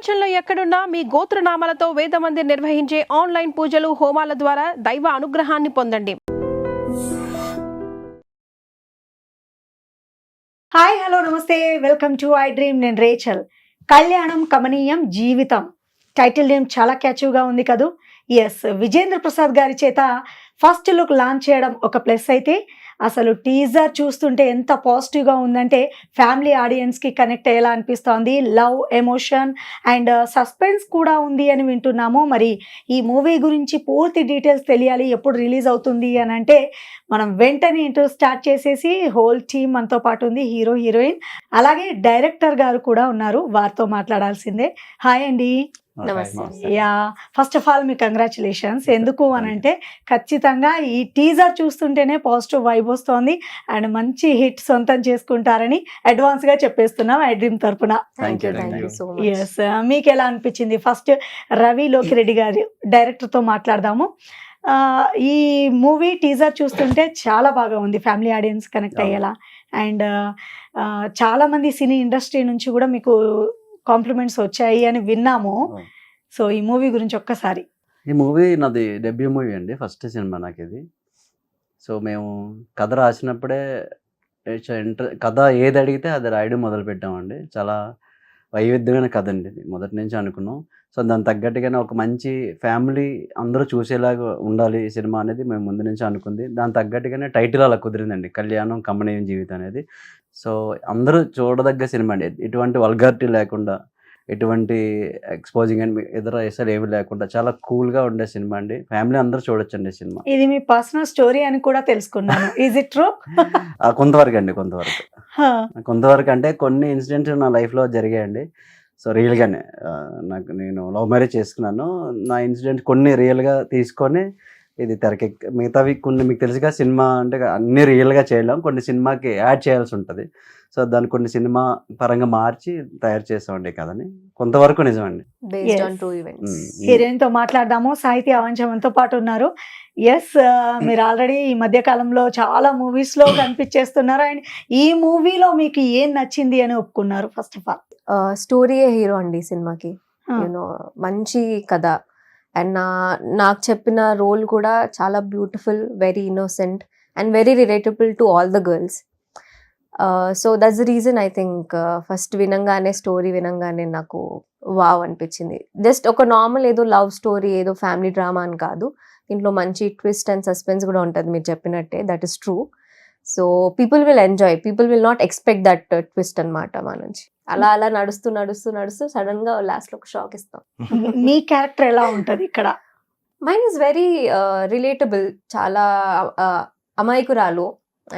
ప్రపంచంలో ఎక్కడున్నా మీ గోత్రనామాలతో వేదమందిర్ నిర్వహించే ఆన్లైన్ పూజలు హోమాల ద్వారా దైవ అనుగ్రహాన్ని పొందండి. హాయ్ హలో నమస్తే, వెల్కమ్ టు ఐ డ్రీమ్. నేను రేచల్. కళ్యాణం కమనీయం జీవితం టైటిల్ నేమ్ చాలా క్యాచ్గా ఉంది కదూ. ఎస్, విజేంద్ర ప్రసాద్ గారి చేత ఫస్ట్ లుక్ లాంచ్ చేయడం ఒక ప్లస్ అయితే, అసలు టీజర్ చూస్తుంటే ఎంత పాజిటివ్గా ఉందంటే ఫ్యామిలీ ఆడియన్స్కి కనెక్ట్ అయ్యేలా అనిపిస్తోంది. లవ్, ఎమోషన్ అండ్ సస్పెన్స్ కూడా ఉంది అని వింటున్నాము. మరి ఈ మూవీ గురించి పూర్తి డీటెయిల్స్ తెలియాలి, ఎప్పుడు రిలీజ్ అవుతుంది అని అంటే మనం వెంటనే ఇంటర్వ్యూ స్టార్ట్ చేసేసి హోల్ టీమ్ మనతో పాటు ఉంది. హీరో, హీరోయిన్, అలాగే డైరెక్టర్ గారు కూడా ఉన్నారు. వారితో మాట్లాడాల్సిందే. హాయ్ అండి. Yeah, first of all me congratulations. ఎందుకు అని అంటే ఖచ్చితంగా ఈ టీజర్ చూస్తుంటేనే పాజిటివ్ వైబ్ వస్తోంది అండ్ మంచి హిట్ సొంతం చేసుకుంటారని అడ్వాన్స్ గా చెప్పేస్తున్నాం ఐ డ్రీమ్ తరపున. ఎస్, మీకు ఎలా అనిపించింది? ఫస్ట్ రవి లోకిరెడ్డి గారి డైరెక్టర్ తో మాట్లాడదాము. ఈ మూవీ టీజర్ చూస్తుంటే చాలా బాగా ఉంది, ఫ్యామిలీ ఆడియన్స్ కనెక్ట్ అయ్యేలా. అండ్ చాలా మంది సినీ ఇండస్ట్రీ నుంచి కూడా మీకు కాంప్లిమెంట్స్ వచ్చాయి అని విన్నాము. సో ఈ మూవీ గురించి ఒక్కసారి. ఈ మూవీ నాది డెబ్యూ మూవీ అండి, ఫస్ట్ సినిమా నాకు ఇది. సో మేము కథ రాసినప్పుడే కథ ఏది అడిగితే అది రాయడం మొదలు పెట్టామండి. చాలా వైవిధ్యమైన కథ అండి ఇది, మొదటి నుంచి అనుకున్నాం. సో దానికి తగ్గట్టుగానే ఒక మంచి ఫ్యామిలీ అందరూ చూసేలాగా ఉండాలి ఈ సినిమా అనేది మేము ముందు నుంచి అనుకుంది. దాని తగ్గట్టుగానే టైటిల్ అలా కుదిరిందండి, కళ్యాణం కమనీయం జీవితం అనేది. సో అందరూ చూడదగ్గ సినిమా అండి, ఎటువంటి వల్గారిటీ లేకుండా, ఎటువంటి ఎక్స్పోజింగ్ అండ్ ఇతర అసలు ఏమి లేకుండా చాలా కూల్గా ఉండే సినిమా అండి. ఫ్యామిలీ అందరూ చూడొచ్చండి సినిమా. ఇది మీ పర్సనల్ స్టోరీ అని కూడా తెలుసుకున్నాను. Is it true? కొంతవరకు అండి, కొంతవరకు అంటే కొన్ని ఇన్సిడెంట్స్ నా లైఫ్లో జరిగాయండి. సో రియల్గానే నేను లవ్ మ్యారేజ్ చేసుకున్నాను. నా ఇన్సిడెంట్ కొన్ని రియల్గా తీసుకొని ఇది తెరకెక్కి, మిగతావి కొన్ని మీకు తెలుసుగా సినిమా అంటే అన్ని రియల్గా చేయలేం, కొన్ని సినిమాకి యాడ్ చేయాల్సి ఉంటుంది. సో దాన్ని కొన్ని సినిమా పరంగా మార్చి తయారు చేసామండి కథని. కొంతవరకు నిజమండి. హీరోయిన్ తో మాట్లాడదాము. సాహితీ అవంశంతో పాటు ఉన్నారు. ఎస్, మీరు ఆల్రెడీ ఈ మధ్య కాలంలో చాలా మూవీస్ లో కనిపించేస్తున్నారు. అండ్ ఈ మూవీలో మీకు ఏం నచ్చింది అని ఒప్పుకున్నారు? ఫస్ట్ ఆఫ్ ఆల్ స్టోరీయే హీరో అండి సినిమాకి. యూనో మంచి కథ అండ్ నాకు చెప్పిన రోల్ కూడా చాలా beautiful, very innocent and very relatable to all the girls. So that's the reason I think first వినంగానే, స్టోరీ వినంగానే నాకు వావ్ అనిపించింది. జస్ట్ ఒక నార్మల్ ఏదో లవ్ స్టోరీ, ఏదో ఫ్యామిలీ డ్రామా అని కాదు, దీంట్లో మంచి ట్విస్ట్ అండ్ సస్పెన్స్ కూడా ఉంటుంది మీరు చెప్పినట్టే. That is true. So people will enjoy, people will not expect that twist అనమాట మా నుంచి. అలా అలా నడుస్తూ నడుస్తూ నడుస్తూ సడన్ గా లాస్ట్ లో ఒక షాక్ ఇస్తాం. మీ క్యారెక్టర్ ఎలా ఉంటది ఇక్కడ? మైన్ ఈస్ వెరీ రిలేటబుల్, చాలా అమాయకురాలు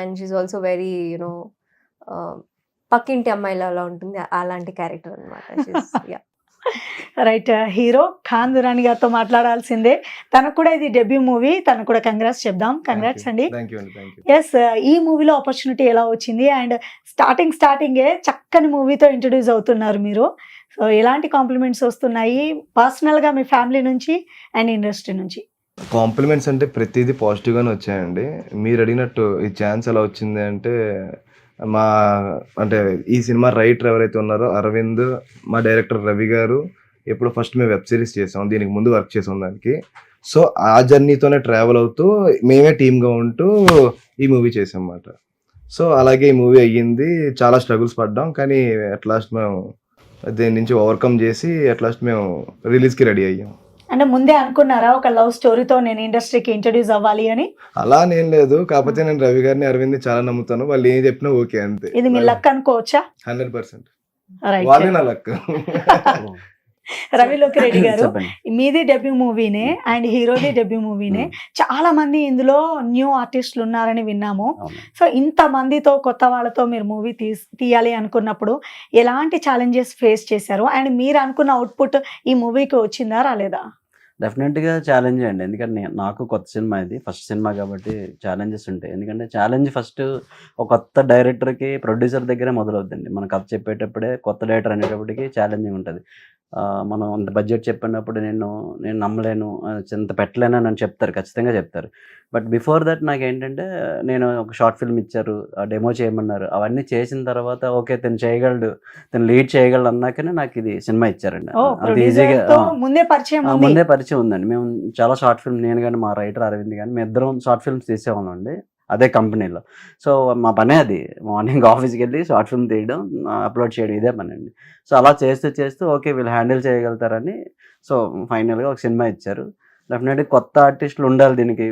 and she also very you know పక్కింటి అమ్మాయిలు అలా ఉంటుంది, అలాంటి క్యారెక్టర్ అనమాట. రైట్, హీరో ఖాన్ దురాని గారితో మాట్లాడాల్సిందే. తనకు కూడా ఇది డెబ్యూ మూవీ, తనకు కూడా కంగ్రాట్స్ చెప్దాం. కంగ్రాట్స్ అండి. ఎస్, ఈ మూవీలో ఆపర్చునిటీ ఎలా వచ్చింది? అండ్ స్టార్టింగే చక్కని మూవీతో ఇంట్రడ్యూస్ అవుతున్నారు మీరు. సో ఎలాంటి కాంప్లిమెంట్స్ వస్తున్నాయి పర్సనల్ గా మీ ఫ్యామిలీ నుంచి అండ్ ఇండస్ట్రీ నుంచి? కాంప్లిమెంట్స్ అంటే ప్రతిదీ పాజిటివ్గానే వచ్చాయండి. మీరు అడిగినట్టు ఈ ఛాన్స్ ఎలా వచ్చింది అంటే, మా అంటే ఈ సినిమా రైటర్ ఎవరైతే ఉన్నారో అరవింద్, మా డైరెక్టర్ రవి గారు ఎప్పుడు ఫస్ట్ మేము వెబ్ సిరీస్ చేసాం, దీనికి ముందు వర్క్ చేసాం దానికి. సో ఆ జర్నీతోనే ట్రావెల్ అవుతూ మేమే టీమ్గా ఉంటూ ఈ మూవీ చేసాం అన్నమాట. సో అలాగే ఈ మూవీ అయ్యింది, చాలా స్ట్రగుల్స్ పడ్డాం, కానీ అట్ లాస్ట్ మేము దీని నుంచి ఓవర్కమ్ చేసి అట్ లాస్ట్ మేము రిలీజ్కి రెడీ అయ్యాం. అంటే ముందే అనుకున్నారా ఒక లవ్ స్టోరీతో నేను ఇండస్ట్రీకి ఇంట్రడ్యూస్ అవ్వాలి అని? అలా నేను లేదు, కాకపోతే నేను రవి గారిని, అరవింద్ చాలా నమ్ముతాను. వాళ్ళు ఏం చెప్పినా ఓకే అంతే. ఇది మీ లక్ అనుకోవచ్చా? 100% వాళ్ళే నా లక్. రవి లోకిరెడ్డి గారు, మీది డెబ్యూ మూవీనే అండ్ హీరోది డెబ్యూ మూవీనే. చాలా మంది ఇందులో న్యూ ఆర్టిస్టులు ఉన్నారని విన్నాము. సో ఇంత మందితో, కొత్త వాళ్ళతో మీరు మూవీ తీయాలి అనుకున్నప్పుడు ఎలాంటి ఛాలెంజెస్ ఫేస్ చేశారు? అండ్ మీరు అనుకున్న అవుట్పుట్ ఈ మూవీకి వచ్చిందా, రాలేదా? డెఫినెట్గా ఛాలెంజ్ అండి, ఎందుకంటే నాకు కొత్త సినిమా, ఇది ఫస్ట్ సినిమా కాబట్టి ఛాలెంజెస్ ఉంటాయి. ఎందుకంటే ఛాలెంజ్ ఫస్ట్ ఒక కొత్త డైరెక్టర్కి, ప్రొడ్యూసర్ దగ్గరే మొదలవుతుందండి. మన కథ చెప్పేటప్పుడే కొత్త డైరెక్టర్ అనేటప్పటికి ఛాలెంజింగ్ ఉంటుంది. మనం అంత బడ్జెట్ చెప్పినప్పుడు నేను నమ్మలేను, ఇంత పెట్టలేను అని చెప్తారు, ఖచ్చితంగా చెప్తారు. బట్ బిఫోర్ దట్ నాకేంటంటే, నేను ఒక షార్ట్ ఫిల్మ్ ఇచ్చారు, డెమో చేయమన్నారు. అవన్నీ చేసిన తర్వాత ఓకే తను చేయగలడు, తను లీడ్ చేయగలడు అన్నాకనే నాకు ఇది సినిమా ఇచ్చారండి. ఓ అది ప్రొడ్యూసర్ ఈజీగా తో ముందే పరిచయం ఉంది. ముందే పరిచయం ఉందండి. మేము చాలా షార్ట్ ఫిల్మ్, నేను కానీ మా రైటర్ అరవింద్ కానీ మేము ఇద్దరం షార్ట్ ఫిల్మ్స్ తీసేవాళ్ళం అండి అదే కంపెనీలో. సో మా పనే అది, మార్నింగ్ ఆఫీస్కి వెళ్ళి షార్ట్ ఫిల్మ్ తీయడం, అప్లోడ్ చేయడం, ఇదే పని అండి. సో అలా చేస్తూ ఓకే వీళ్ళు హ్యాండిల్ చేయగలుగుతారని సో ఫైనల్గా ఒక సినిమా ఇచ్చారు. డెఫినెట్గా కొత్త ఆర్టిస్టులు ఉండాలి దీనికి.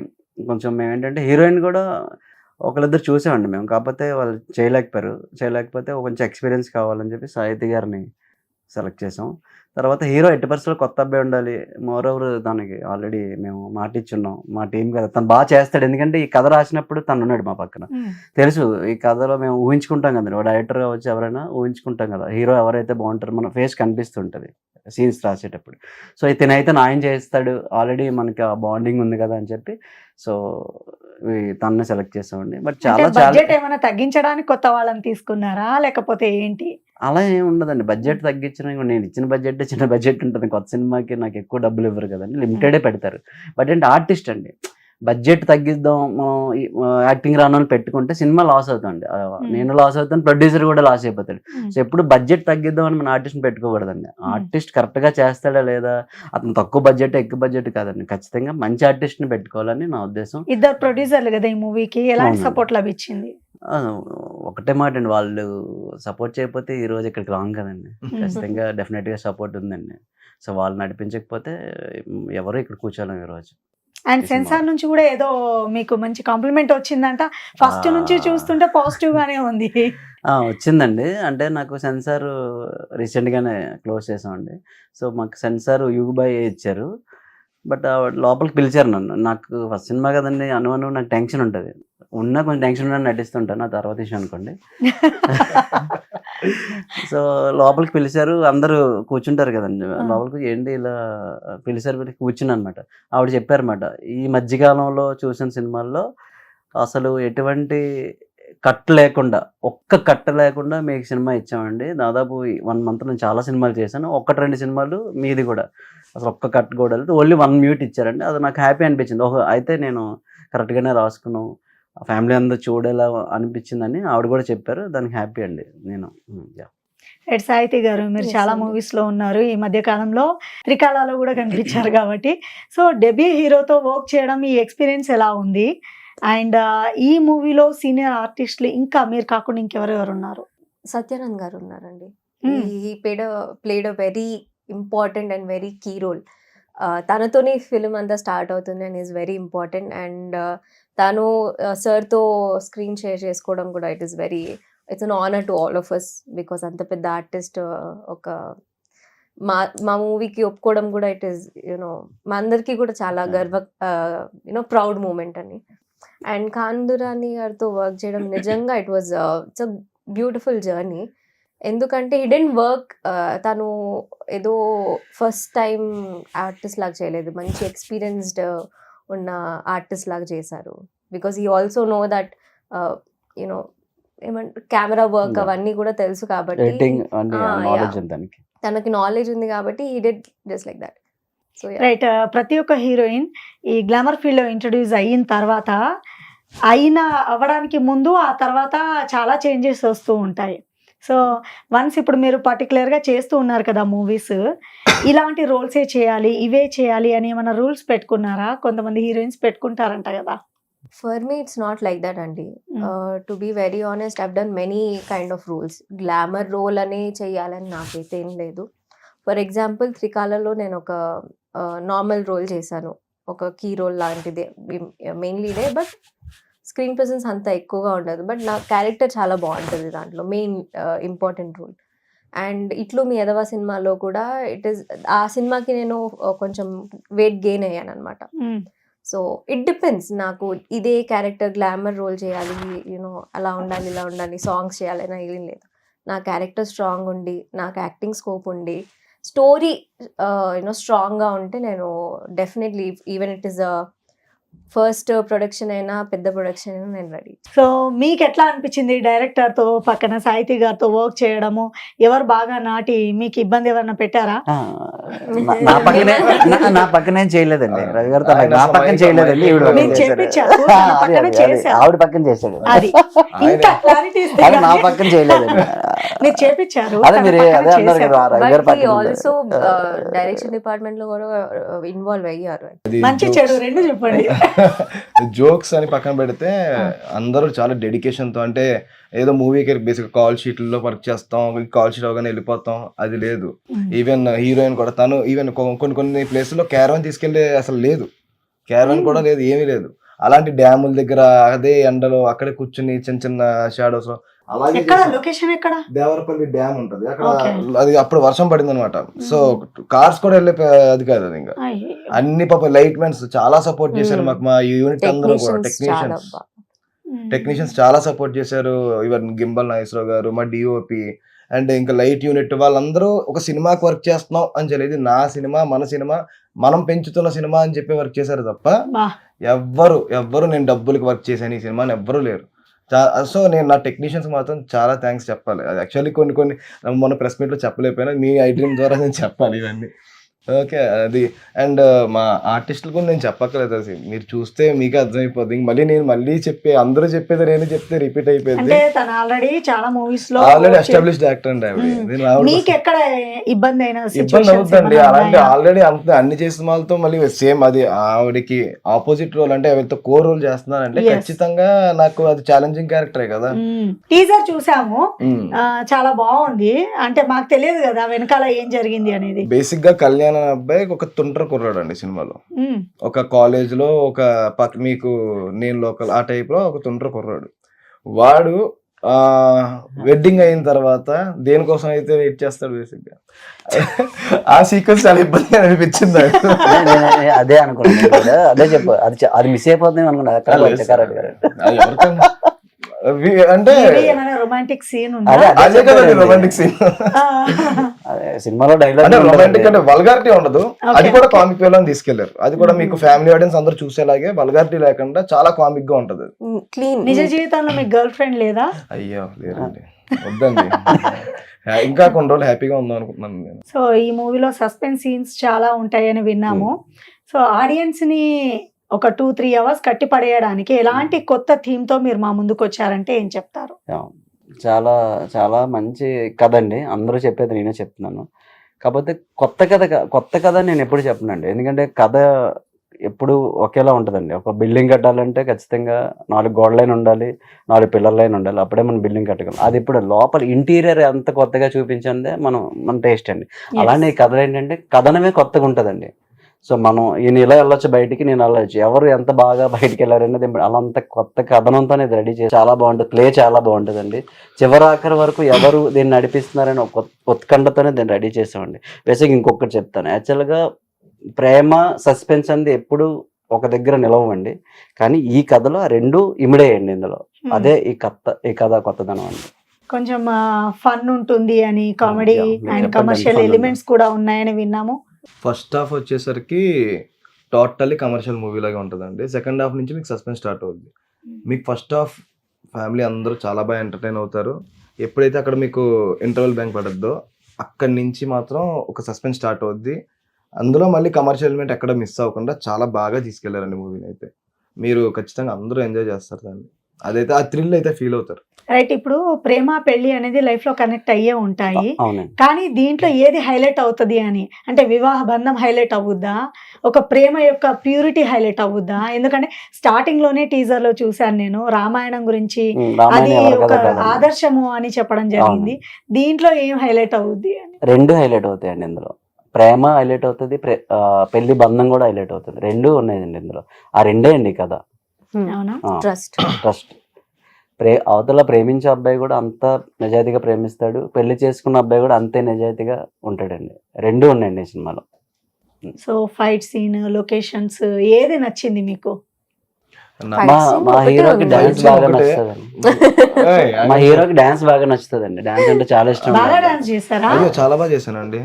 కొంచెం మేము ఏంటంటే హీరోయిన్ కూడా ఒకళ్ళిద్దరు చూసామండి మేము, కాకపోతే వాళ్ళు చేయలేకపోతే కొంచెం ఎక్స్పీరియన్స్ కావాలని చెప్పి సాహితీ గారిని సెలెక్ట్ చేసాం. తర్వాత హీరో ఎట్టి పరిస్థితుల్లో కొత్త అబ్బాయి ఉండాలి. మోర్ ఓవర్ దానికి ఆల్రెడీ మేము మాట ఇచ్చున్నాం, మా టీం కదా, తను బాగా చేస్తాడు. ఎందుకంటే ఈ కథ రాసినప్పుడు తను ఉన్నాడు మా పక్కన, తెలుసు ఈ కథలో మేము ఊహించుకుంటాం కదండి, డైరెక్టర్ వచ్చి ఎవరైనా ఊహించుకుంటాం కదా హీరో ఎవరైతే బాగుంటారో, మన ఫేస్ కనిపిస్తుంటుంది సీన్స్ రాసేటప్పుడు. సో ఇతనైతే న్యాయం చేస్తాడు, ఆల్రెడీ మనకి ఆ బాండింగ్ ఉంది కదా అని చెప్పి సో తనని సెలెక్ట్ చేసామండి. బట్ చాలా బడ్జెట్ ఏమైనా తగ్గించడానికి కొత్త వాళ్ళని తీసుకున్నారా లేకపోతే ఏంటి? అలా ఏమి ఉండదండి. బడ్జెట్ తగ్గించిన, నేను ఇచ్చిన బడ్జెట్ చిన్న బడ్జెట్ ఉంటుంది. కొత్త సినిమాకి నాకు ఎక్కువ డబ్బులు ఇవ్వరు కదండి, లిమిటెడే పెడతారు. బట్ ఏంటి ఆర్టిస్ట్ అండి, బడ్జెట్ తగ్గిద్దాం, యాక్టింగ్ రాను పెట్టుకుంటే సినిమా లాస్ అవుతుంది. నేను లాస్ అవుతాను, ప్రొడ్యూసర్ కూడా లాస్ అయిపోతాడు. సో ఎప్పుడు బడ్జెట్ తగ్గిద్దాం అని మన ఆర్టిస్ట్ని పెట్టుకోకూడదండి. ఆర్టిస్ట్ కరెక్ట్గా చేస్తాడా లేదా, అతను తక్కువ బడ్జెట్ ఎక్కువ బడ్జెట్ కాదండి, ఖచ్చితంగా మంచి ఆర్టిస్ట్ని పెట్టుకోవాలని నా ఉద్దేశం. ఇద్దరు ప్రొడ్యూసర్లు కదా ఈ మూవీకి, ఎలాంటి సపోర్ట్ లభించింది? ఒకటే మాట అండి, వాళ్ళు సపోర్ట్ చేయకపోతే ఈ రోజు ఇక్కడికి రాంగ్ కదండి. ఖచ్చితంగా డెఫినెట్గా సపోర్ట్ ఉందండి. సో వాళ్ళు నడిపించకపోతే ఎవరు ఇక్కడ కూర్చోలేము ఈ రోజు. అండ్ సెన్సార్ నుంచి కూడా ఏదో మీకు మంచి కాంప్లిమెంట్ వచ్చిందంట, ఫస్ట్ నుంచి చూస్తుంటే పాజిటివ్ గానే ఉంది. వచ్చిందండి. అంటే నాకు సెన్సార్ రీసెంట్గానే క్లోజ్ చేసామండి. సో మాకు సెన్సార్ యూబాయ్ ఇచ్చారు. బట్ లోపలికి పిలిచారు నన్ను. నాకు ఫస్ట్ సినిమా కదండి, అనువను నాకు టెన్షన్ ఉంటుంది, కొంచెం టెన్షన్ ఉన్న నటిస్తుంటాను, ఆ తర్వాత విషయం అనుకోండి. సో లోపలికి పిలిచారు, అందరూ కూర్చుంటారు కదండి లోపలికి, ఏంటి ఇలా పిలిచారు, కూర్చుని అనమాట. ఆవిడ చెప్పారన్నమాట, ఈ మధ్యకాలంలో చూసిన సినిమాల్లో అసలు ఎటువంటి కట్ లేకుండా, ఒక్క కట్ లేకుండా మీకు సినిమా ఇచ్చామండి. దాదాపు 1 month నేను చాలా సినిమాలు చేశాను, 1-2 సినిమాలు మీది కూడా అసలు ఒక్క కట్ కూడా లేదు, ఓన్లీ 1 మ్యూట్ ఇచ్చారండి. అది నాకు హ్యాపీ అనిపించింది. అయితే నేను కరెక్ట్గానే రాసుకున్నాం, ఫ్యామిలీ అందరూ చూడేలా అనిపించిందని ఆవిడ కూడా చెప్పారు. దానికి హ్యాపీ అండి నేను. రెడ్ సాహితీ గారు, మీరు చాలా మూవీస్ లో ఉన్నారు, ఈ మధ్య కాలంలో త్రికాలాలో కూడా కనిపించారు కాబట్టి, సో డెబ్యూ హీరోతో వర్క్ చేయడం ఈ ఎక్స్పీరియన్స్ ఎలా ఉంది? అండ్ ఈ మూవీలో సీనియర్ ఆర్టిస్టులు ఇంకా మీరు కాకుండా ఇంకెవరెవరు ఉన్నారు? సత్యానంద్ గారు ఉన్నారండి. ఈ played a very important and very key role. తనతోనే ఫిలిం అంతా స్టార్ట్ అవుతుంది and is very important. And తను సార్తో స్క్రీన్ షేర్ చేసుకోవడం కూడా it's an honour to all of us, because అంత పెద్ద ఆర్టిస్ట్ ఒక మా మూవీకి ఒప్పుకోవడం కూడా ఇట్ ఈస్ మా అందరికీ కూడా చాలా ప్రౌడ్ మూమెంట్ అని. అండ్ కాందురాని గారితో వర్క్ చేయడం నిజంగా ఇట్స్ అ బ్యూటిఫుల్ జర్నీ. ఎందుకంటే హిడెన్ వర్క్, తను ఏదో ఫస్ట్ టైం ఆర్టిస్ట్ లాగా చేయలేదు, మంచి ఎక్స్పీరియన్స్డ్ ఉన్న ఆర్టిస్ట్ లాగా చేశారు. Because he also know that ఏమంటారు కెమెరా వర్క్ అవన్నీ కూడా తెలుసు కాబట్టి, తనకి నాలెడ్జ్ ఉంది కాబట్టి he did just like that. So right, ప్రతి ఒక్క హీరోయిన్ ఈ గ్లామర్ ఫీల్డ్ లో ఇంట్రడ్యూస్ అయిన తర్వాత అవ్వడానికి ముందు ఆ తర్వాత చాలా చేంజెస్ వస్తూ ఉంటాయి. సో వన్స్ ఇప్పుడు మీరు పర్టికులర్గా చేస్తూ ఉన్నారు కదా మూవీస్, ఇలాంటి రోల్సే చేయాలి, ఇవే చేయాలి అని ఏమైనా రూల్స్ పెట్టుకున్నారా? కొంతమంది హీరోయిన్స్ పెట్టుకుంటారంట కదా. For me it's not like that అండి. To be very honest, I've done many kind of rules. Glamour role అనే చేయాలని నాకైతే ఏం లేదు. ఫర్ ఎగ్జాంపుల్ త్రికాలలో నేను ఒక నార్మల్ రోల్ చేశాను, ఒక కీ రోల్ లాంటిదే, మెయిన్ లీడే, బట్ స్క్రీన్ ప్రెసెన్స్ అంత ఎక్కువగా ఉండదు, బట్ నా క్యారెక్టర్ చాలా బాగుంటుంది దాంట్లో, మెయిన్ ఇంపార్టెంట్ రోల్. అండ్ ఇట్లు మీ ఎదవ సినిమాలో కూడా ఆ సినిమాకి నేను కొంచెం వెయిట్ గెయిన్ అయ్యాను అనమాట. సో ఇట్ డిపెండ్స్, నాకు ఇదే క్యారెక్టర్ గ్లామర్ రోల్ చేయాలి, అలా ఉండాలి, ఇలా ఉండాలి, సాంగ్స్ చేయాలని ఏం లేదు. నా క్యారెక్టర్ స్ట్రాంగ్ ఉండి, నాకు యాక్టింగ్ స్కోప్ ఉండి, స్టోరీ స్ట్రాంగ్గా ఉంటే నేను definitely, even it is first production అయినా పెద్ద ప్రొడక్షన్ అయినా నేను రెడీ. సో మీకు ఎట్లా అనిపించింది డైరెక్టర్ తో పక్కన సాహితీ గారితో వర్క్ చేయడము? ఎవరు బాగా నాటి మీకు ఇబ్బంది ఎవరన్నా పెట్టారా? నా పక్కనే చేయలేదండి రవి గారు, నా పక్కన చేయలేదండి, ఈవిడ పక్కన మీరు చేశారు. చేపించారు, తన పక్కన చేశారు. ఆవిడ పక్కన చేశాడు, అది ఇంకా క్లారిటీ ఇస్తే అది నా కానీ పక్కన చేయలేదండి. మీరు చేపించారు, అదే తన మీరు పక్కన అదే అన్నారు చేశారు. కదా రవి గారు బట్ పక్కన ఆల్సో డైరెక్షన్ డిపార్ట్మెంట్ లో కూడా ఇన్వాల్వ్ అయ్యారు. మంచి చెడు రెండు చెప్పండి. జోక్స్ అని పక్కన పెడితే అందరూ చాలా డెడికేషన్ తో, అంటే ఏదో మూవీకి బేసిక్ కాల్ షీట్లలో వర్క్ చేస్తాం, కాల్ షీట్ అవగానే వెళ్ళిపోతాం, అది లేదు. ఈవెన్ హీరోయిన్ కూడా తను ఈవెన్ కొన్ని ప్లేసుల్లో క్యారవన్ తీసుకెళ్లే అసలు లేదు, క్యారవన్ కూడా లేదు, ఏమీ లేదు. అలాంటి డ్యాముల దగ్గర అదే ఎండలో అక్కడే కూర్చుని చిన్న చిన్న షాడోస్ లో అలాగే ఎక్కడ లొకేషన్ ఎక్కడ? దేవరపల్లి డ్యామ్ ఉంటది అక్కడ, Okay. అది అప్పుడు వర్షం పడింది అనమాట. సో కార్స్ కూడా వెళ్ళే అది కాదు అది, ఇంకా అయ్యో. అన్ని పాప లైట్ మెన్స్ చాలా సపోర్ట్ చేశారు మాకు, మా యూనిట్ అందరూ కూడా టెక్నీషియన్స్ చాలా టెక్నీషియన్స్ చాలా సపోర్ట్ చేశారు. ఈవెన్ గింబల్ నాగేశ్వరరావు గారు, మా డిఓపి అండ్ ఇంకా లైట్ యూనిట్ వాళ్ళందరూ ఒక సినిమాకి వర్క్ చేస్తున్నాం అని చెప్పి, ఇది నా సినిమా, మన సినిమా, మనం పెంచుతున్న సినిమా అని చెప్పి వర్క్ చేశారు తప్ప బా. ఎవ్వరు నేను డబ్బులకి వర్క్ చేశాను ఈ సినిమా అని ఎవ్వరూ లేరు. సో నేను నా టెక్నీషియన్స్ మాత్రం చాలా థ్యాంక్స్ చెప్పాలి. అది యాక్చువల్లీ కొన్ని మొన్న ప్రెస్ మీట్లో చెప్పలేకపోయినా మీ ఐ డ్రీమ్ ద్వారా నేను చెప్పాలి ఇవన్నీ. ఓకే, అది అండ్ మా ఆర్టిస్టులు కూడా నేను చెప్పక్కర్లేదు, అది మీరు చూస్తే మీకు అర్థమైపోద్ది. మళ్ళీ నేను చెప్పే అందరూ చెప్పేది నేను చెప్తే రిపీట్ అయిపోయింది. అంటే తను ఆల్రెడీ చాలా మూవీస్ లో ఆల్రెడీ ఎస్టాబ్లిష్డ్ యాక్టర్ అండి ఆవిడ. నేను మీకు ఎక్కడ ఇబ్బంది అయిన ఇబ్బంది అవుతుందండి. అలాంటి ఆల్రెడీ అన్ని చేసిన వాళ్ళతో మళ్ళీ సేమ్ అది ఆవిడకి ఆపోజిట్ రోల్, అంటే ఎవరితో కో రోల్ చేస్తున్నానంటే Yes. ఖచ్చితంగా నాకు అది ఛాలెంజింగ్ క్యారెక్టరే కదా. టీజర్ చూసాము, చాలా బాగుంది. అంటే మాకు తెలియదు కదా వెనకాల ఏం జరిగింది అనేది. బేసిక్ గా కళ్యాణ్ అనే అబ్బాయి ఒక తుంటర కుర్రాడు అండి సినిమాలో. మ్మ్. ఒక కాలేజ్ లో ఒక మీకు నేను లోకల్ ఆ టైప్ లో ఒక తుంటర కుర్రాడు. వాడు వెడ్డింగ్ అయిన తర్వాత దేనికోసం అయితే వెయిట్ చేస్తాడు బేసిక్ గా. ఆ సీక్వెన్స్ చాలా ఇబ్బందిగా అనిపించింది నాకు. అదే అనుకున్నాను, అదే చెప్పు, అది మిస్ అయిపోతుంది అనుకున్నా. అది ఎవరికైనా అంటే Maybe ఏమైనా రొమాంటిక్ సీన్ ఉందా? అదే కదండి రొమాంటిక్ సీన్. సినిమాలో డైలాగ్ అంటే రొమాంటిక్ అంటే వల్గారిటీ ఉండదు, అది కూడా కామిక్ వేలో తీసుకెళ్లారు. అది కూడా మీకు ఫ్యామిలీ ఆడియన్స్ అందరూ చూసేలాగే వల్గారిటీ లేకుండా చాలా కామిక్ గా ఉంటది. క్లీన్. నిజ జీవితంలో మీకు గర్ల్ ఫ్రెండ్ లేదా? అయ్యో లేదండి, వద్దండి. ఇంకా కొన్ని రోజులు హ్యాపీగా ఉందాం అనుకుంటున్నాను నేను. సో ఈ మూవీలో సస్పెన్స్ సీన్స్ చాలా ఉంటాయని విన్నాము. సో ఆడియన్స్ ని ఒక 2-3 అవర్స్ కట్టి పడేయడానికి ఎలాంటి కొత్త థీమ్ తో మీరు మా ముందుకు వచ్చారంటే ఏం చెప్తారు? చాలా చాలా మంచి కథ అండి, అందరూ చెప్పేది నేనే చెప్తున్నాను. కాకపోతే కొత్త కథ నేను ఎప్పుడు చెప్పనండి, ఎందుకంటే కథ ఎప్పుడు ఒకేలా ఉంటుందండి. ఒక బిల్డింగ్ కట్టాలంటే ఖచ్చితంగా 4 గోడలైన ఉండాలి, 4 పిల్లర్లైన ఉండాలి, అప్పుడే మనం బిల్డింగ్ కట్టగలం. అది ఇప్పుడు లోపల ఇంటీరియర్ ఎంత కొత్తగా చూపించందే మన టేస్ట్ అండి. అలానే ఈ కథలు ఏంటంటే కథనమే కొత్తగా ఉంటుందండి. సో మనం ఈయన ఇలా వెళ్ళొచ్చు బయటికి, నేను వెళ్ళొచ్చు, ఎవరు ఎంత బాగా బయటికి వెళ్ళారనేది అలా అంత కొత్త కథనంతో అనేది రెడీ చేసి చాలా బాగుంటుంది. ప్లే చాలా బాగుంటుందండి. చివరాఖరి వరకు ఎవరు దీన్ని నడిపిస్తున్నారని ఒక ఉత్కంఠతోనే దీన్ని రెడీ చేసామండి. బేసిక్ ఇంకొకటి చెప్తాను, యాక్చువల్గా ప్రేమ సస్పెన్స్ అనేది ఎప్పుడు ఒక దగ్గర నిలవండి, కానీ ఈ కథలో 2 ఇమిడేయండి ఇందులో. అదే ఈ కథ కొత్తదనం అండి. కొంచెం ఫన్ ఉంటుంది అని, కామెడీ Yeah, అండ్ చెప్పండి, కమర్షియల్ fun ఎలిమెంట్స్ కూడా ఉన్నాయని విన్నాము. ఫస్ట్ హాఫ్ వచ్చేసరికి టోటల్లీ కమర్షియల్ మూవీ లాగా ఉంటుందండి. సెకండ్ హాఫ్ నుంచి మీకు సస్పెన్స్ స్టార్ట్ అవుద్ది. మీకు ఫస్ట్ హాఫ్ ఫ్యామిలీ అందరూ చాలా బాగా ఎంటర్టైన్ అవుతారు. ఎప్పుడైతే అక్కడ మీకు ఇంటర్వెల్ బ్యాంక్ పడద్దో అక్కడి నుంచి మాత్రం ఒక సస్పెన్స్ స్టార్ట్ అవుద్ది. అందులో మళ్ళీ కమర్షియల్ ఎలిమెంట్ ఎక్కడ మిస్ అవ్వకుండా చాలా బాగా తీసుకెళ్లారండి మూవీని. అయితే మీరు ఖచ్చితంగా అందరూ ఎంజాయ్ చేస్తారు దాన్ని, అదైతే ఆ థ్రిల్ అయితే ఫీల్ అవుతారు. రైట్, ఇప్పుడు ప్రేమ పెళ్లి అనేది లైఫ్ లో కనెక్ట్ అయ్యే ఉంటాయి, అవునండి. కానీ దీంట్లో ఏది హైలైట్ అవుతుంది అని అంటే వివాహ బంధం హైలైట్ అవుద్దా, ఒక ప్రేమ యొక్క ప్యూరిటీ హైలైట్ అవుద్దా? ఎందుకంటే స్టార్టింగ్ లోనే టీజర్ లో చూశాను నేను రామాయణం గురించి, అది ఒక ఆదర్శము అని చెప్పడం జరిగింది. దీంట్లో ఏం హైలైట్ అవుద్ది అని? 2 హైలైట్ అవుతాయండి ఇందులో. ప్రేమ హైలైట్ అవుతుంది, పెళ్లి బంధం కూడా హైలైట్ అవుతుంది. 2 ఉన్నాయండి ఇందులో. ఆ 2 అండి కథ. అవునా? ట్రస్ట్. అవతల ప్రేమించే అబ్బాయి కూడా అంత నిజాయితీగా ప్రేమిస్తాడు, పెళ్లి చేసుకున్న అబ్బాయి కూడా అంతే నిజాయితీగా ఉంటాడండి. 2 ఉన్నాయండి ఈ సినిమాలో. సో ఫైట్ సీన్, లొకేషన్స్ ఏది నచ్చింది మీకు? నా- Fight మా scene మా ఒకటే హీరోకి ఉంది. డాన్స్ scene బాగా ఒకటే. నచ్చుతుందండి. ఏయ్, మా హీరోకి డాన్స్ బాగా నచ్చుతుందండి. డాన్స్ అంటే చాలా ఇష్టం. బాగా డాన్స్ చేస్తారా? అయ్యో చాలా బాగా చేశానండి.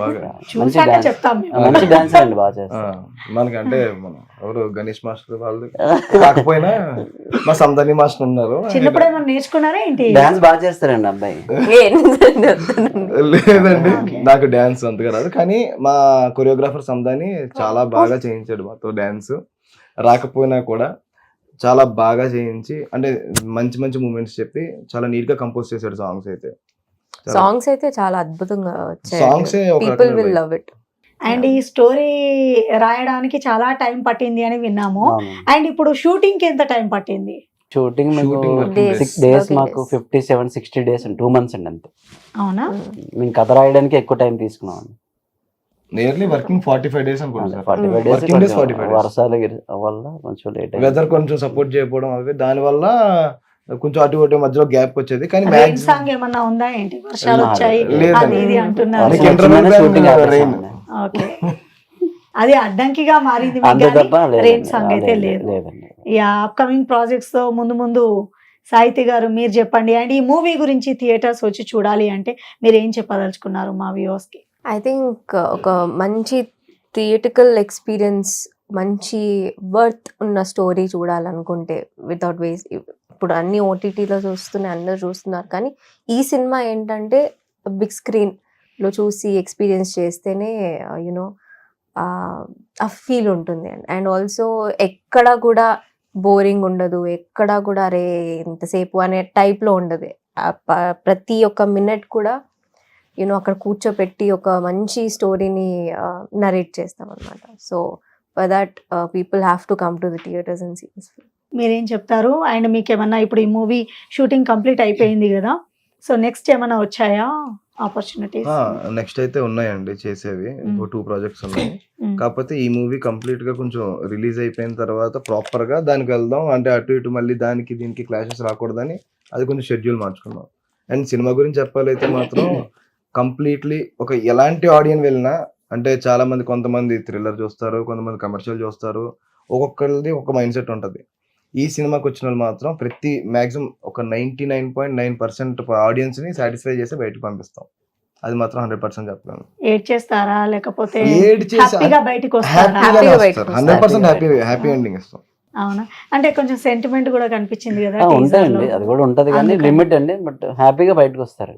బాగా మంచి చూసాక డాన్స్, చెప్తాం మేము. మంచి డాన్స్ అండి, బాగా ఆ, చేస్తారు. మనకంటే మన ఎవరు గణేష్ మాస్టర్ వాళ్ళు కాకపోయినా మా సందర్ని మాస్టర్ ఉన్నారు. చిన్నప్పుడు ఏమన్నా నేర్చుకున్నారా ఏంటి? డాన్స్ బాగా చేస్తారండి అబ్బాయి. లేదండి నాకు డాన్స్ అంతగా రాదు, కానీ మా కొరియోగ్రాఫర్ సందాని చాలా బాగా చేయించాడు మాతో డాన్స్. రాకపోయినా కూడా చాలా బాగా చేయించి, అంటే మంచి మంచి మూమెంట్స్ చెప్పి చాలా నీట్ గా కంపోజ్ చేశాడు సాంగ్స్ అయితే. సాంగ్స్ అయితే చాలా అద్భుతంగా వచ్చాయి. Songs people will love it. And ఈ స్టోరీ రాయడానికి చాలా టైం పట్టింది అని విన్నాము. అవును. అండ్ ఇప్పుడు షూటింగ్ కి ఎంత టైం పట్టింది? షూటింగ్ మీకు Shooting working 6 days. Days, Working మాకు days. 57-60 డేస్ అండి, 2 months అండి అంతే. అవునా? మేము కథ రాయడానికి ఎక్కువ టైం తీసుకున్నాం. నియర్లీ వర్కింగ్ 45 days అనుకోండి sir. 45 Working days days 45 days. వర్షాల వల్ల కొంచెం లేట్ అయింది. వెదర్ కొంచెం సపోర్ట్ చేయకపోవడం అవి, దాని వల్ల కొంచెం అటు ఇటు మధ్యలో గ్యాప్ వచ్చేది. కానీ రెయిన్ maximum- సాంగ్ ఏమన్నా ఉందా ఏంటి? వర్షాలు లేదు. వచ్చాయి లేదండి. అది ఇది అంటున్నారు. మీకు వర్షం interval వచ్చిందనే time shooting ఆపేసాం rain. అండి. ఓకే, అది అడ్డంకిగా మారింది అంతే తప్ప రెయిన్ సాంగ్ అయితే లేదు. లేదండి. యా, అప్కమింగ్ ప్రాజెక్ట్స్ తో ముందు ముందు సాహితి గారు మీరు చెప్పండి. అండ్ ఈ మూవీ గురించి థియేటర్స్ వచ్చి చూడాలి అంటే మీరు ఏం చెప్పదలుచుకున్నారు మా వ్యూవర్స్ కి? ఐ థింక్ ఒక మంచి థియేటికల్ ఎక్స్పీరియన్స్, మంచి వర్త్ ఉన్న స్టోరీ చూడాలనుకుంటే వితౌట్ వేస్ట్, ఇప్పుడు అన్ని ఓటీటీలో చూస్తున్నాయి, అందరూ చూస్తున్నారు, కానీ ఈ సినిమా ఏంటంటే బిగ్ స్క్రీన్లో చూసి ఎక్స్పీరియన్స్ చేస్తేనే యూనో ఆ ఫీల్ ఉంటుంది. అండ్ ఆల్సో ఎక్కడ కూడా బోరింగ్ ఉండదు, ఎక్కడ కూడా రే ఎంతసేపు అనే టైప్లో ఉండదు. ప్రతి ఒక్క మినిట్ కూడా యూనో అక్కడ కూర్చోపెట్టి ఒక మంచి స్టోరీని నరేట్ చేస్తాం అనమాట. So for that people have to come to the theatres and see this film. మీరేం చెప్తారు? అండ్ మీకు ఏమన్నా ఇప్పుడు ఈ మూవీ షూటింగ్ కంప్లీట్ అయిపోయింది కదా, సో నెక్స్ట్ ఏమన్నా వచ్చాయా ఆపర్చునిటీస్? నెక్స్ట్ అయితే ఉన్నాయండి చేసేవి. ఇంకో 2 ప్రాజెక్ట్స్ ఉన్నాయి. కాకపోతే ఈ మూవీ కంప్లీట్ గా కొంచెం రిలీజ్ అయిపోయిన తర్వాత ప్రాపర్ గా దానికి వెళ్దాం, అంటే అటు ఇటు మళ్ళీ దానికి దీనికి క్లాషెస్ రాకూడదని అది కొంచెం షెడ్యూల్ మార్చుకున్నాం. అండ్ సినిమా గురించి చెప్పాలైతే మాత్రం కంప్లీట్లీ ఒక ఎలాంటి ఆడియన్స్ వెళ్ళినా, అంటే చాలా మంది కొంతమంది థ్రిల్లర్ చూస్తారు, కొంతమంది కమర్షియల్ చూస్తారు, ఒక్కొక్కరిది ఒక మైండ్ సెట్ ఉంటుంది. ఈ సినిమాకి వచ్చిన వాళ్ళు మాత్రం ప్రతి మాక్సిమం ఒక 99.9% ఆడియన్స్ ని సాటిస్ఫై చేసి బయటకు పంపిస్తాం. అది మాత్రం 100% చెప్పగలను. ఏడ్ చేస్తారా లేకపోతే ఏడ్ చేసి హ్యాపీగా బయటకు వస్తారా? హ్యాపీగా Happy వస్తారు. 100% హ్యాపీ ఎండింగ్ ఇస్తాం. అవునా? అంటే కొంచెం సెంటిమెంట్ కూడా కనిపించింది కదా teaser ఉంటాయండి, లో. అది కూడా ఉంటది, కానీ అందుకని. లిమిట్ అండి. బట్ హ్యాపీగా బయటకు వస్తారు.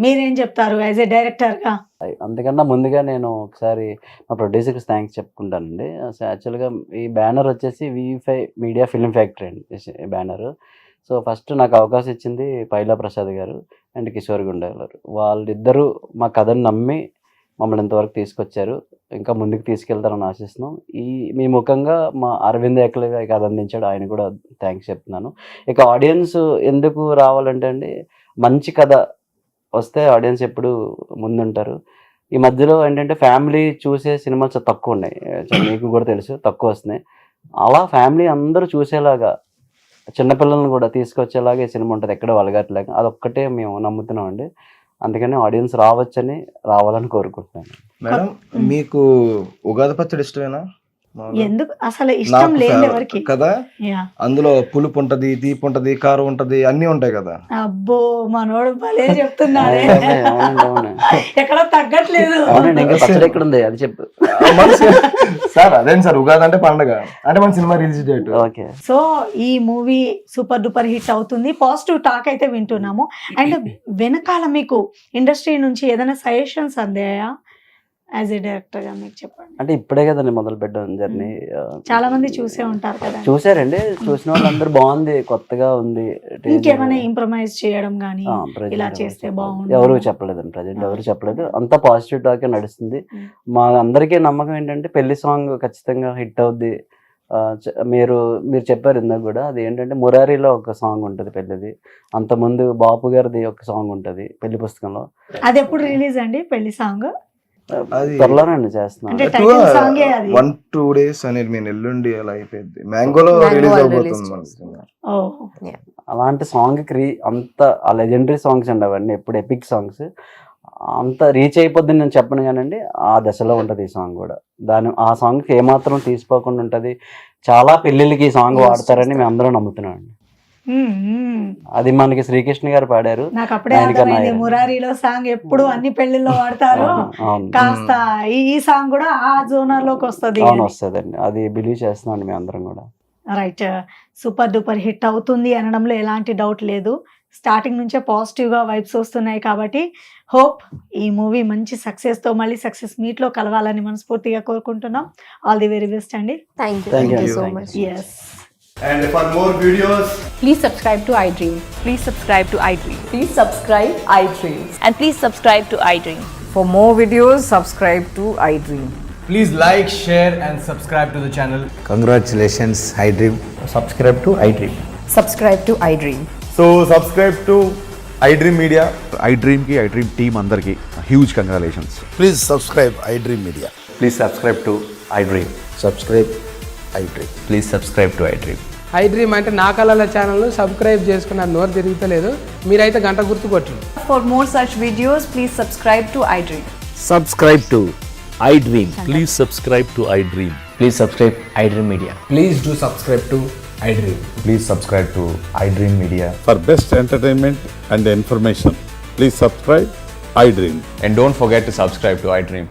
మీరేం చెప్తారు యాజ్ ఏ డైరెక్టర్ గా? అంతకన్నా ముందుగా నేను ఒకసారి మా ప్రొడ్యూసర్కి థ్యాంక్స్ చెప్పుకుంటానండి. యాక్చువల్గా ఈ బ్యానర్ వచ్చేసి V5 మీడియా ఫిల్మ్ ఫ్యాక్టరీ అండి ఈ బ్యానర్. సో ఫస్ట్ నాకు అవకాశం ఇచ్చింది పైలా ప్రసాద్ గారు అండ్ కిషోర్ గుండా గారు. వాళ్ళిద్దరూ మా కథను నమ్మి మమ్మల్ని ఇంతవరకు తీసుకొచ్చారు, ఇంకా ముందుకు తీసుకెళ్తారని ఆశిస్తున్నాం. మీ ముఖంగా మా అరవింద్ ఏకలవ్య కథ అందించాడు, ఆయన కూడా థ్యాంక్స్ చెప్తున్నాను. ఇక ఆడియన్స్ ఎందుకు రావాలంటే అండి, మంచి కథ వస్తే ఆడియన్స్ ఎప్పుడు ముందుంటారు. ఈ మధ్యలో ఏంటంటే ఫ్యామిలీ చూసే సినిమాలు చాలా తక్కువ ఉన్నాయి, మీకు కూడా తెలుసు, తక్కువ వస్తున్నాయి. అలా ఫ్యామిలీ అందరూ చూసేలాగా, చిన్నపిల్లలను కూడా తీసుకొచ్చేలాగా ఈ సినిమా ఉంటుంది, ఎక్కడ వలగట్లేక. అదొక్కటే మేము నమ్ముతున్నాం అండి. అందుకని ఆడియన్స్ రావాలని కోరుకుంటున్నాను. మేడం, మీకు ఉగాది పచ్చడి ఇష్టమేనా? ఎందుకు అసలు ఇష్టం లేదు ఎవరికి కదా, యా. అందులో పులుపు ఉంటది, తీపి ఉంటది, కారం ఉంటది, అన్ని ఉంటాయి కదా. అబ్బో మనోడు భలే చెప్తున్నాడే, అవునండి. ఎక్కడ తగ్గట్లేదు. అవునండి, ఇంకా పచ్చడి ఎక్కడ ఉంది అది చెప్పు. సార్ అదేంటి సార్, ఉగాది అంటే పండగ, అంటే మన cinema release date. Okay. So ఈ మూవీ సూపర్ డూపర్ హిట్ అవుతుంది, పాజిటివ్ టాక్ అయితే వింటున్నాము. అండ్ వెనకాల మీకు ఇండస్ట్రీ నుంచి ఏదైనా సజెషన్స్ అందాయా యాజ్ ఏ డైరెక్టర్ గా? మీకు చెప్పండి. అంటే ఇప్పుడే కదండి మొదలు పెట్టాం జర్నీ. చాలా మంది చూసే ఉంటారు కదా. చూసారండి, చూసిన వాళ్ళందరూ బాగుంది, కొత్తగా ఉంది. ఇంకేమైనా ఇంప్రమైజ్ చేయడం గానీ ఇలా చేస్తే బాగుంది ఎవరు చెప్పలేదండి, ప్రజెంట్ ఎవరు చెప్పలేదు. అంతా పాజిటివ్ టాకే నడుస్తుంది. మా అందరికీ నమ్మకం ఏంటంటే పెళ్లి సాంగ్ ఖచ్చితంగా హిట్ అవుద్ది. మీరు చెప్పారు ఇందాక కూడా, అది ఏంటంటే మురారిలో ఒక సాంగ్ ఉంటుంది పెళ్లిది, అంతకుముందు బాపు గారిది ఒక సాంగ్ ఉంటుంది పెళ్లి పుస్తకంలో. అది ఎప్పుడు రిలీజ్ అండి పెళ్లి సాంగ్? అది త్వరలోనండి చేస్తున్నాను. అంటే టైటిల్ సాంగే అది. 1-2 days అనేది మేము ఎల్లుండి అలా అయిపోయింది, మ్యాంగోలో రిలీజ్ అవబోతుంది మన సినిమా. ఓ అలాంటి సాంగ్ అంత ఆ లెజెండరీ సాంగ్స్ అండి అవన్నీ, ఎప్పుడు ఎపిక్ సాంగ్స్. అంత రీచ్ అయిపోద్ది నేను చెప్పను కానండి, ఆ దశలో ఉంటుంది ఈ సాంగ్ కూడా. ఆ సాంగ్కి ఏమాత్రం తీసిపోకుండా ఉంటుంది. చాలా పెళ్ళిళ్ళకి ఈ సాంగ్ వాడతారని మేము అందరం నమ్ముతున్నాం అండి. అది మనకి శ్రీకృష్ణ గారు పాడారు. నాకు అప్పుడే దానికన్నా అర్థమైంది, ఆయన. మురారిలో సాంగ్ ఎప్పుడు అన్ని పెళ్లిల్లో వాడతారు, అవును కాస్త ఈ సాంగ్ కూడా ఆ జోనర్ లోకి వస్తుంది. అవును వస్తుందండి, అది బిలీవ్ చేస్తున్నాం మేము అందరం కూడా. రైట్, సూపర్ డూపర్ హిట్ అవుతుంది అనడంలో ఎలాంటి డౌట్ లేదు. స్టార్టింగ్ నుంచే పాజిటివ్ గా వైబ్స్ వస్తున్నాయి కాబట్టి హోప్ ఈ మూవీ మంచి సక్సెస్ తో మళ్ళీ సక్సెస్ మీట్ లో కలవాలని మనస్ఫూర్తిగా కోరుకుంటున్నాం. ఆల్ ది వెరీ బెస్ట్ అండి. Thank Thank you you. So Thank much. Yes. And for more videos, Please subscribe to iDream. Please subscribe to iDream. Please subscribe iDream. And please subscribe to iDream. For more videos, subscribe to iDream. please like, share, and subscribe to the channel. Congratulations, iDream. Subscribe to iDream. Subscribe to iDream. So subscribe to iDream Media. iDream ki iDream team andarki huge congratulations. Please subscribe iDream Media. Please subscribe to iDream. Subscribe iDream. Please subscribe to iDream. iDream అంటే నా కళల channel subscribe చేసుకున్న నోరు తిరుగుతలేదు, మీరైతే గంట గుర్తు కొట్టండి. For more such videos, please subscribe to iDream. Subscribe to iDream. Please subscribe to iDream. Please subscribe iDream Media. Please do subscribe to iDream. Please subscribe to iDream Media. For best entertainment and information, please subscribe iDream. And don't forget to subscribe to iDream.